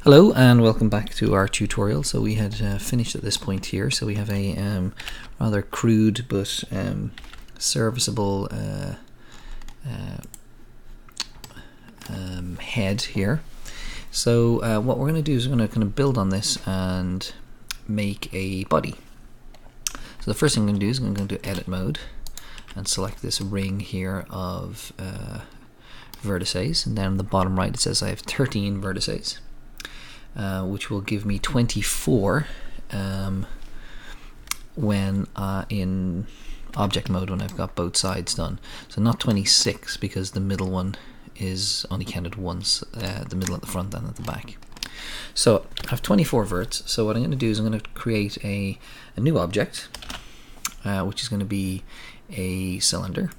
Hello and welcome back to our tutorial. So we had finished at this point here. So we have a rather crude but serviceable head here. So what we're going to do is we're going to kind of build on this and make a body. So the first thing I'm going to do is I'm going to go to edit mode and select this ring here of vertices, and down in the bottom right it says I have 13 vertices. Which will give me 24 when in object mode when I've got both sides done. So not 26 because the middle one is only counted once, the middle at the front and at the back. So I have 24 verts. So what I'm going to do is I'm going to create a new object, which is going to be a cylinder,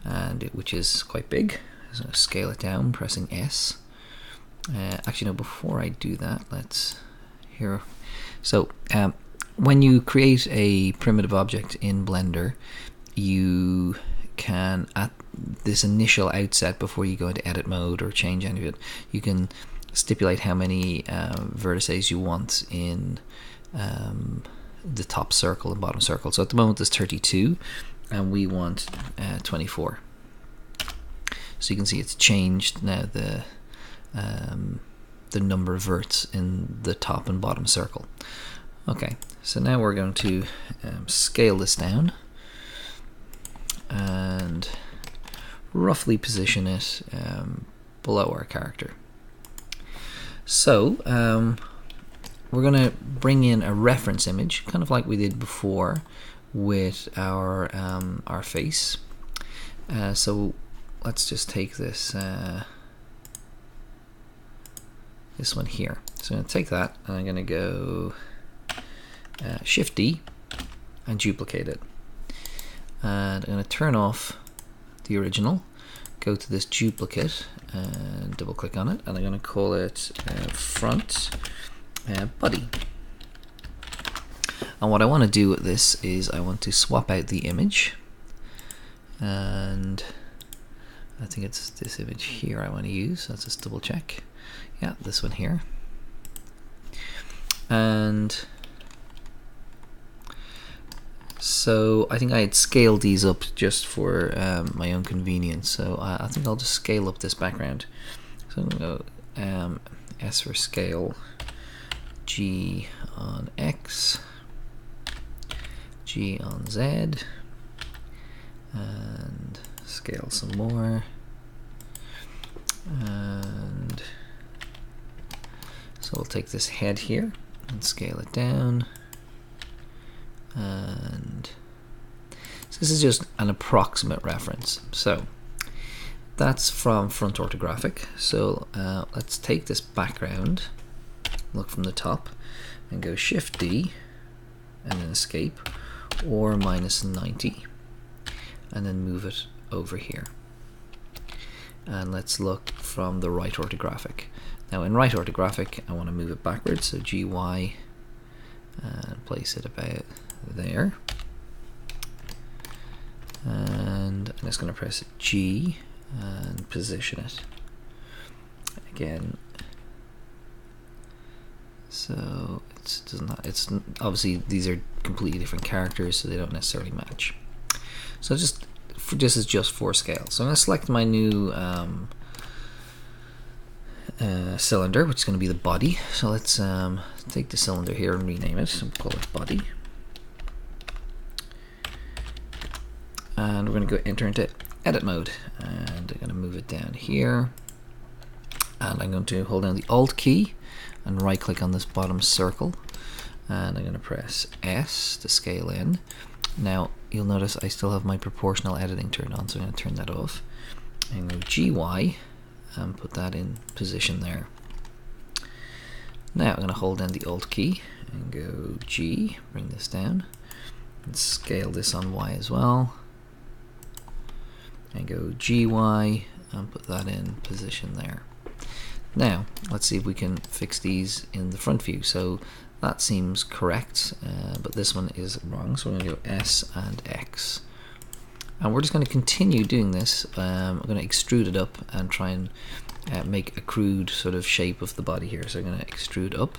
and which is quite big. So I'm going to scale it down pressing S. Actually, no, before I do that, let's here. So when you create a primitive object in Blender, you can, at this initial outset before you go into edit mode or change any of it, you can stipulate how many vertices you want in the top circle and bottom circle. So at the moment there's 32 and we want 24. So you can see it's changed now the number of verts in the top and bottom circle. Okay, so now we're going to scale this down and roughly position it below our character. So we're going to bring in a reference image, kind of like we did before with our face. So let's just take this this one here. So I'm going to take that and I'm going to go Shift D and duplicate it. And I'm going to turn off the original, go to this duplicate and double click on it, and I'm going to call it front body. And what I want to do with this is I want to swap out the image, and I think it's this image here I want to use. Let's just double check. Yeah, this one here. And so I think I had scaled these up just for my own convenience. So I think I'll just scale up this background. So I'm going to go S for scale, G on X, G on Z, and scale some more. And so we'll take this head here and scale it down, and so this is just an approximate reference. So that's from front orthographic. So let's take this background, look from the top, and go Shift D and then escape, or -90, and then move it over here. And let's look from the right orthographic. Now in right orthographic I want to move it backwards, so GY, and place it about there. And I'm just going to press G and position it again. So it's obviously these are completely different characters, so they don't necessarily match. So this is just for scale. So I'm going to select my new cylinder, which is going to be the body. So let's take the cylinder here and rename it and call it body. And we're going to go enter into edit mode, and I'm going to move it down here, and I'm going to hold down the Alt key and right click on this bottom circle, and I'm going to press S to scale in. Now you'll notice I still have my proportional editing turned on, so I'm going to turn that off and go GY and put that in position there. Now I'm going to hold down the Alt key and go G, bring this down, and scale this on Y as well, and go GY and put that in position there. Now let's see if we can fix these in the front view. So that seems correct, but this one is wrong, so we're going to go S and X. And we're just going to continue doing this. I'm going to extrude it up and try and make a crude sort of shape of the body here. So I'm going to extrude up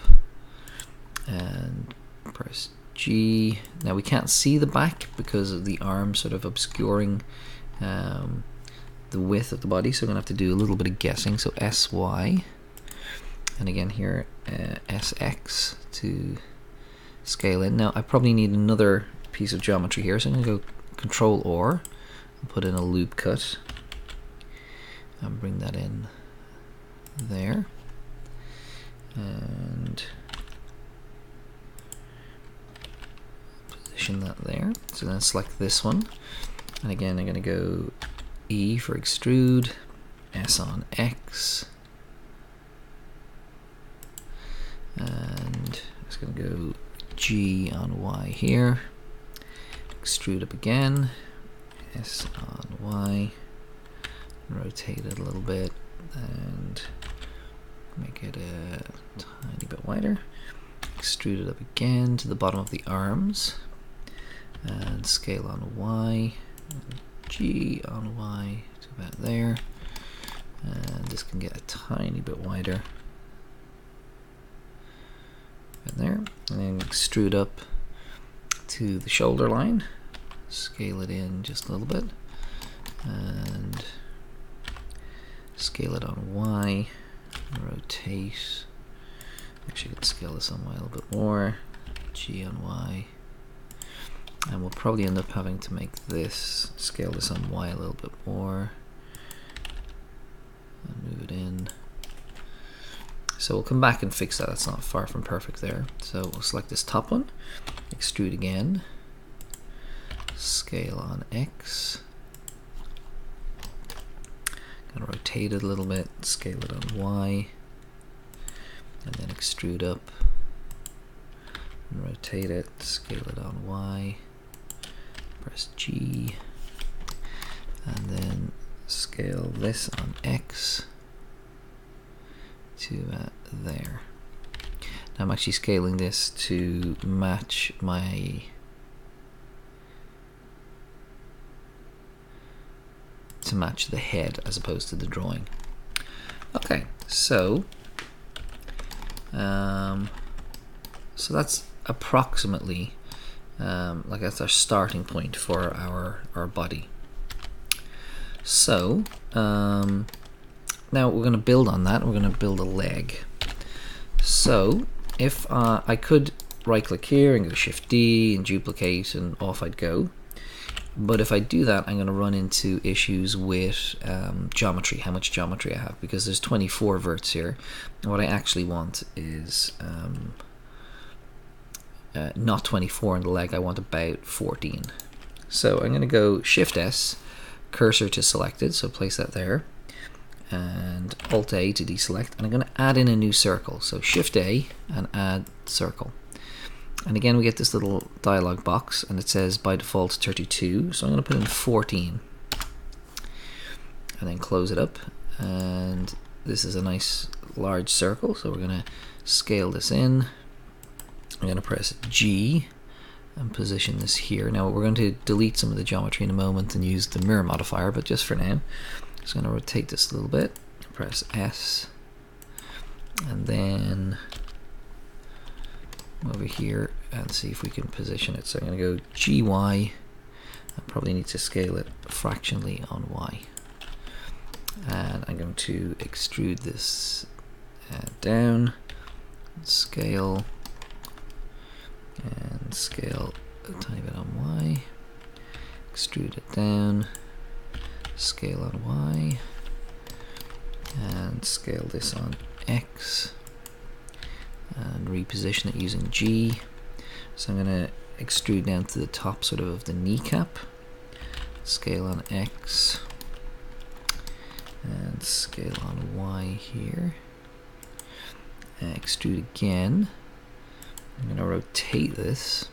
and press G. Now we can't see the back because of the arm sort of obscuring the width of the body, so we're going to have to do a little bit of guessing. So SY, and again here SX to scale in. Now I probably need another piece of geometry here, so I'm going to go Control or and put in a loop cut and bring that in there, and position that there. So then select this one, and again I'm going to go E for extrude, S on X, and it's going to go G on Y here, extrude up again, S on Y, rotate it a little bit and make it a tiny bit wider, extrude it up again to the bottom of the arms, and scale on Y, and G on Y to about there, and this can get a tiny bit wider right there, and then extrude up to the shoulder line, scale it in just a little bit, and scale it on Y, rotate, actually I can scale this on Y a little bit more, G on Y, and we'll probably end up having to make this, scale this on Y a little bit more, and move it in. So we'll come back and fix that, it's not far from perfect there. So we'll select this top one, extrude again, scale on X, gonna rotate it a little bit, scale it on Y, and then extrude up, and rotate it, scale it on Y, press G, and then scale this on X to there. Now I'm actually scaling this to match my the head as opposed to the drawing. Okay, so so that's approximately like that's our starting point for our body. So now we're going to build on that. We're going to build a leg. So if I could right click here and go Shift D and duplicate, and off I'd go. But if I do that, I'm going to run into issues with geometry, how much geometry I have, because there's 24 verts here. And what I actually want is not 24 in the leg, I want about 14. So I'm going to go Shift S, cursor to selected, so place that there, and Alt A to deselect, and I'm going to add in a new circle. So Shift A and add circle. And again we get this little dialog box, and it says by default 32, so I'm going to put in 14 and then close it up, and this is a nice large circle, so we're going to scale this in. I'm going to press G and position this here. Now we're going to delete some of the geometry in a moment and use the mirror modifier, but just for now just going to rotate this a little bit, press S, and then over here and see if we can position it. So I'm going to go GY, I probably need to scale it fractionally on Y, and I'm going to extrude this down, scale, and scale a tiny bit on Y, extrude it down, scale on Y, and scale this on X, and reposition it using G. So I'm going to extrude down to the top sort of the kneecap, scale on X, and scale on Y here, and extrude again. I'm going to rotate this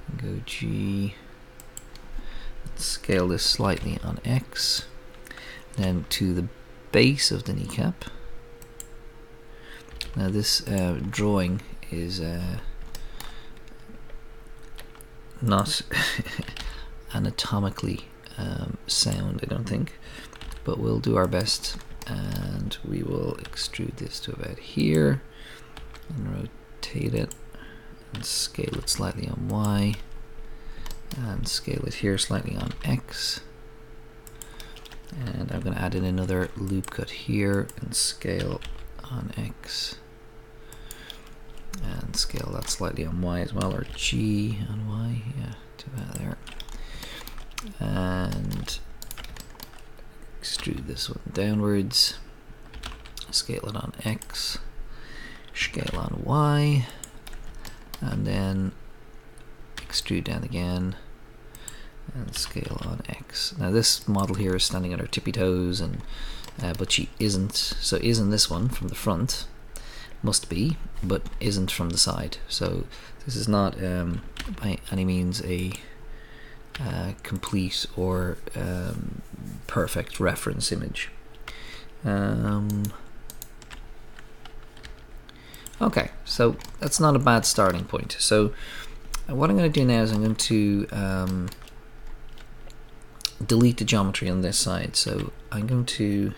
and go G, scale this slightly on X, and then to the base of the kneecap. Now this drawing is not anatomically sound, I don't think, but we'll do our best, and we will extrude this to about here and rotate it and scale it slightly on Y and scale it here slightly on X. And I'm going to add in another loop cut here and scale on X and scale that slightly on Y as well, or G on Y, yeah, do that there. And extrude this one downwards, scale it on X, scale on Y, and then extrude down again and scale on X. Now this model here is standing on her tippy toes, and but she isn't, so is in this one from the front, must be, but isn't from the side. So this is not by any means a complete or perfect reference image. Okay, so that's not a bad starting point. So what I'm going to do now is I'm going to delete the geometry on this side. So I'm going to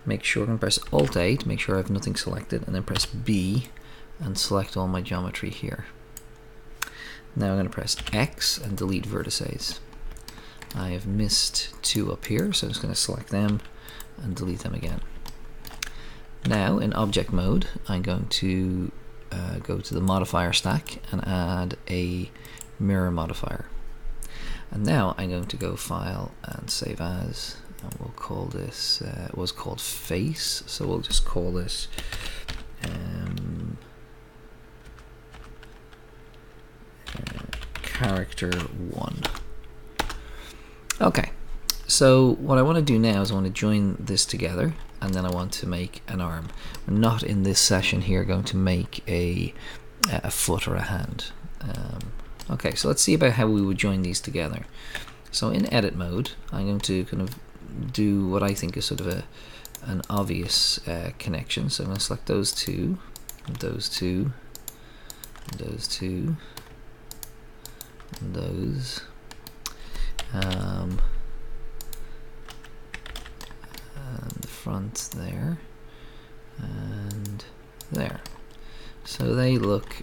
make sure I'm going to press Alt-A to make sure I have nothing selected, and then press B and select all my geometry here. Now I'm going to press X and delete vertices. I have missed two up here, so I'm just going to select them and delete them again. Now in object mode, I'm going to go to the modifier stack and add a mirror modifier. And now I'm going to go File and Save As, and we'll call this, it was called Face, so we'll just call this character 1. Okay, so what I want to do now is I want to join this together, and then I want to make an arm. We're not in this session here going to make a foot or a hand. Okay, so let's see about how we would join these together. So in edit mode, I'm going to kind of do what I think is sort of an obvious connection. So I'm going to select those two, those two, those two, and those. And the front there, and there. So they look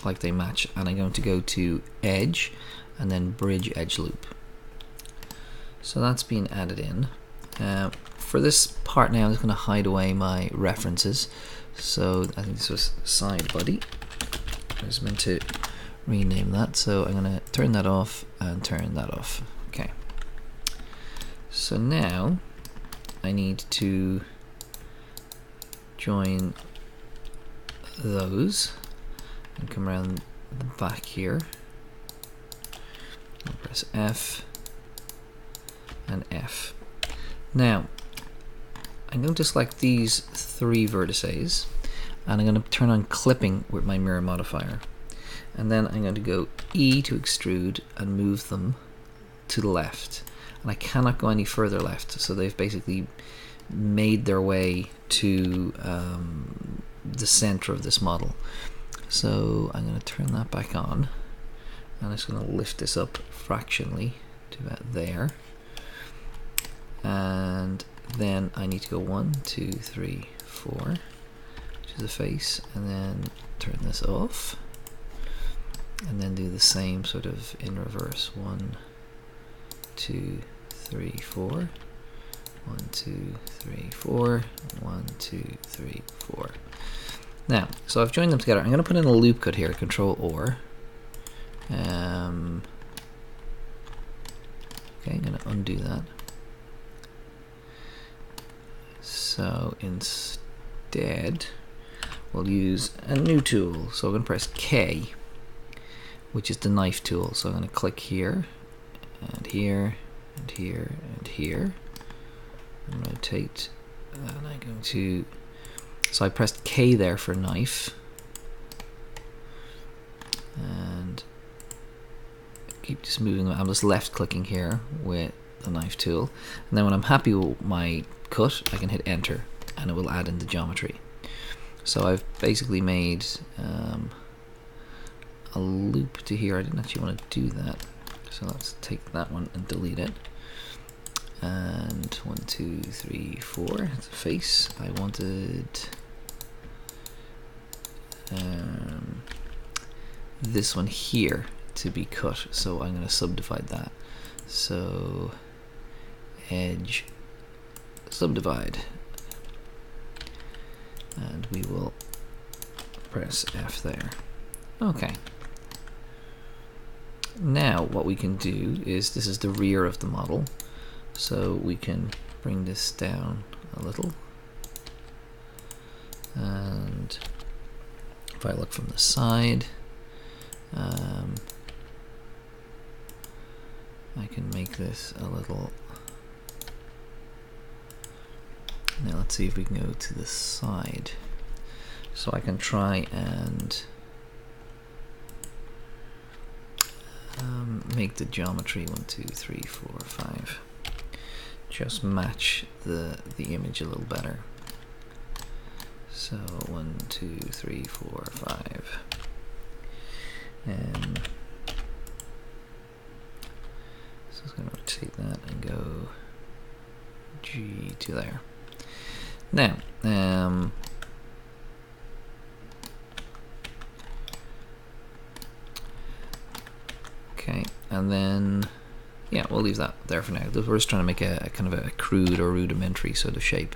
like they match, and I'm going to go to Edge and then Bridge Edge Loop. So that's been added in. For this part now, I'm just going to hide away my references. So I think this was side body. I was meant to rename that, so I'm going to turn that off and turn that off. Okay. So now I need to join those and come around the back here. I'll press F and F. Now I'm going to select these three vertices, and I'm going to turn on clipping with my mirror modifier, and then I'm going to go E to extrude and move them to the left, and I cannot go any further left, so they've basically made their way to the center of this model. So I'm going to turn that back on, and I'm just going to lift this up fractionally to about there, and then I need to go 1, 2, 3, 4, which is the face, and then turn this off, and then do the same sort of in reverse. 1, 2, 3, 4, 1, 2, 3, 4, 1, 2, 3, 4. Now, so I've joined them together. I'm going to put in a loop cut here, Control-OR. Okay, I'm going to undo that. So instead, we'll use a new tool. So I'm going to press K, which is the knife tool. So I'm going to click here, and here, and here, and here, and rotate. And I'm going to, so I pressed K there for knife, and keep just moving. I'm just left clicking here with the knife tool, and then when I'm happy with my cut, I can hit enter, and it will add in the geometry. So I've basically made a loop to here. I didn't actually want to do that, so let's take that one and delete it. And 1, 2, 3, 4. That's a face. I wanted this one here to be cut, so I'm going to subdivide that. So edge subdivide, and we will press F there. Okay. Now what we can do is, this is the rear of the model, so we can bring this down a little, and if I look from the side, I can make this a little. Now let's see if we can go to the side. So I can try and make the geometry 1, 2, 3, 4, 5 just match the image a little better. So 1, 2, 3, 4, 5, and so I'm going to rotate that and go G to there. Now, okay, and then yeah, we'll leave that there for now. We're just trying to make a kind of a crude or rudimentary sort of shape.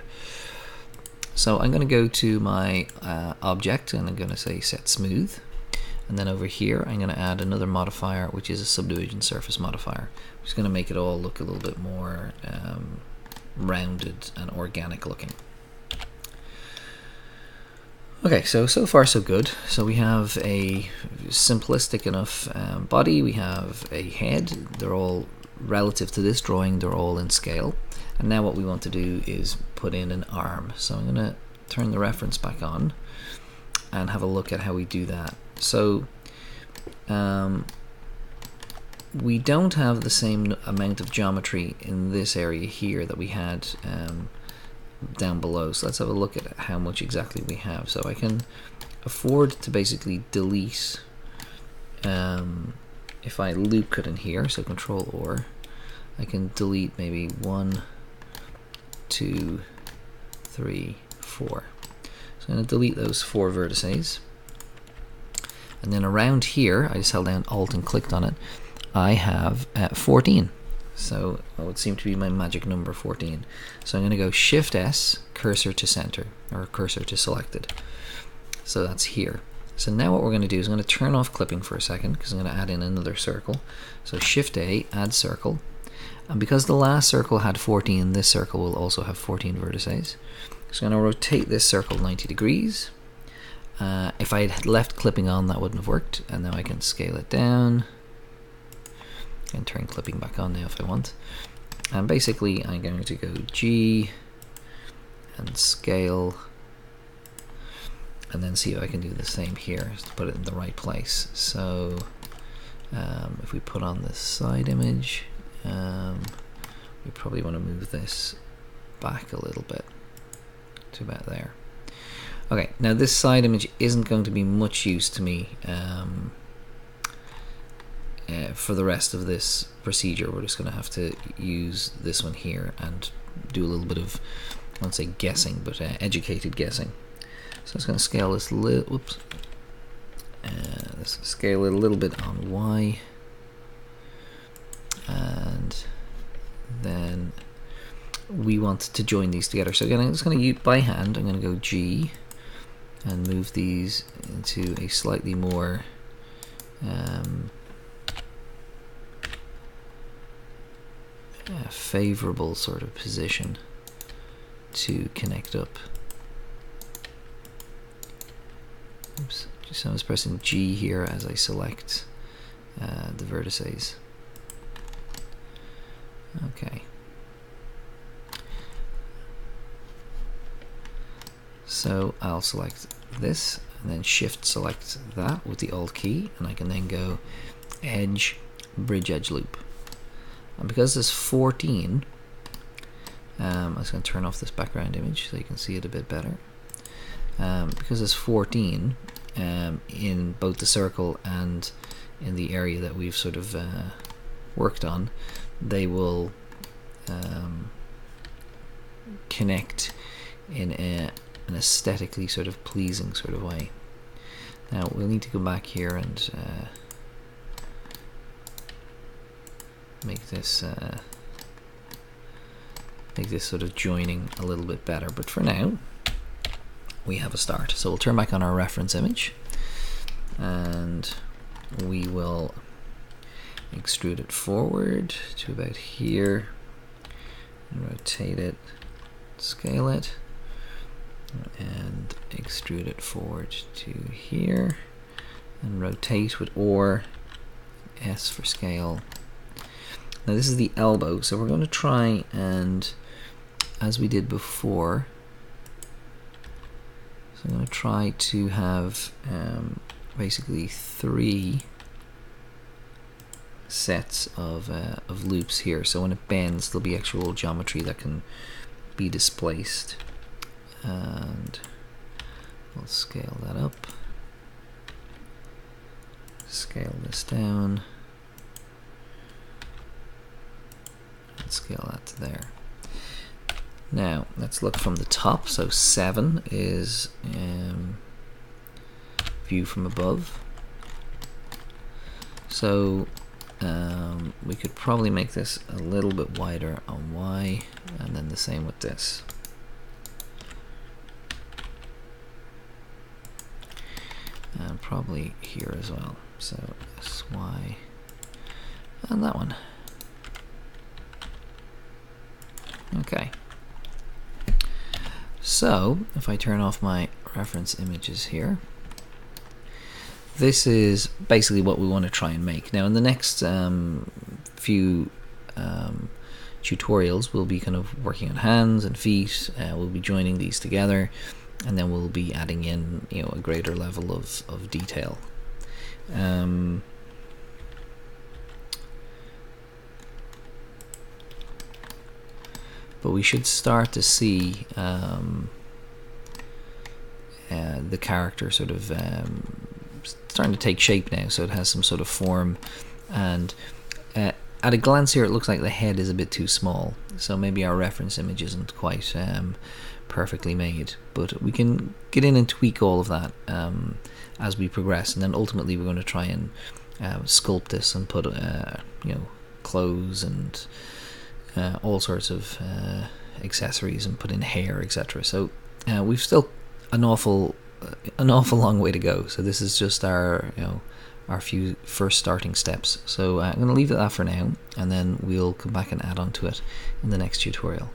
So I'm going to go to my object, and I'm going to say set smooth, and then over here I'm going to add another modifier, which is a subdivision surface modifier, which is going to make it all look a little bit more rounded and organic looking. Okay, so far so good. So we have a simplistic enough body, we have a head, they're all relative to this drawing, they're all in scale. And now what we want to do is put in an arm. So I'm going to turn the reference back on and have a look at how we do that. So we don't have the same amount of geometry in this area here that we had down below. So let's have a look at how much exactly we have. So I can afford to basically delete, if I loop cut in here, so Control or, I can delete maybe 1, 2, 3, 4. So I'm going to delete those 4 vertices. And then around here, I just held down Alt and clicked on it, I have 14. So that would seem to be my magic number, 14. So I'm going to go Shift S, cursor to center, or cursor to selected. So that's here. So now what we're going to do is I'm going to turn off clipping for a second, because I'm going to add in another circle. So Shift A, add circle. And because the last circle had 14, this circle will also have 14 vertices. So I'm going to rotate this circle 90 degrees. If I had left clipping on, that wouldn't have worked. And now I can scale it down and turn clipping back on now if I want. And basically I'm going to go G and scale, and then see if I can do the same here to put it in the right place. So if we put on this side image, we probably want to move this back a little bit to about there. Okay, now this side image isn't going to be much use to me for the rest of this procedure. We're just going to have to use this one here and do a little bit of, I won't say guessing, but educated guessing. So I'm just going to scale this let's scale it a little bit on Y, and then we want to join these together. So again, I'm just going to use by hand. I'm going to go G and move these into a slightly more favorable sort of position to connect up. Oops. So I'm just pressing G here as I select the vertices. Okay. So I'll select this and then shift select that with the Alt key, and I can then go edge, bridge edge loop. And because there's 14, I'm just going to turn off this background image so you can see it a bit better. Because there's 14 in both the circle and in the area that we've sort of worked on, they will connect in an aesthetically sort of pleasing sort of way. Now we'll need to go back here and make this sort of joining a little bit better, but for now we have a start. So we'll turn back on our reference image and we will extrude it forward to about here and rotate it, scale it, and extrude it forward to here and rotate with OR, S for scale. Now this is the elbow, so we're going to try and, as we did before, so I'm going to try to have basically 3 sets of loops here, so when it bends there'll be actual geometry that can be displaced, and we'll scale that up, scale this down, and scale that to there. Now let's look from the top. So 7 is view from above, so we could probably make this a little bit wider on Y, and then the same with this. And probably here as well. So this Y and that one. Okay. So if I turn off my reference images here, this is basically what we want to try and make. Now in the next few tutorials we'll be kind of working on hands and feet, we'll be joining these together, and then we'll be adding in, you know, a greater level of detail. But we should start to see the character sort of starting to take shape now, so it has some sort of form, and at a glance here it looks like the head is a bit too small, so maybe our reference image isn't quite perfectly made, but we can get in and tweak all of that as we progress, and then ultimately we're going to try and sculpt this and put you know, clothes and all sorts of accessories, and put in hair, etc. So we've still an awful long way to go. So this is just our, you know, our few first starting steps. So I'm going to leave it at that for now, and then we'll come back and add on to it in the next tutorial.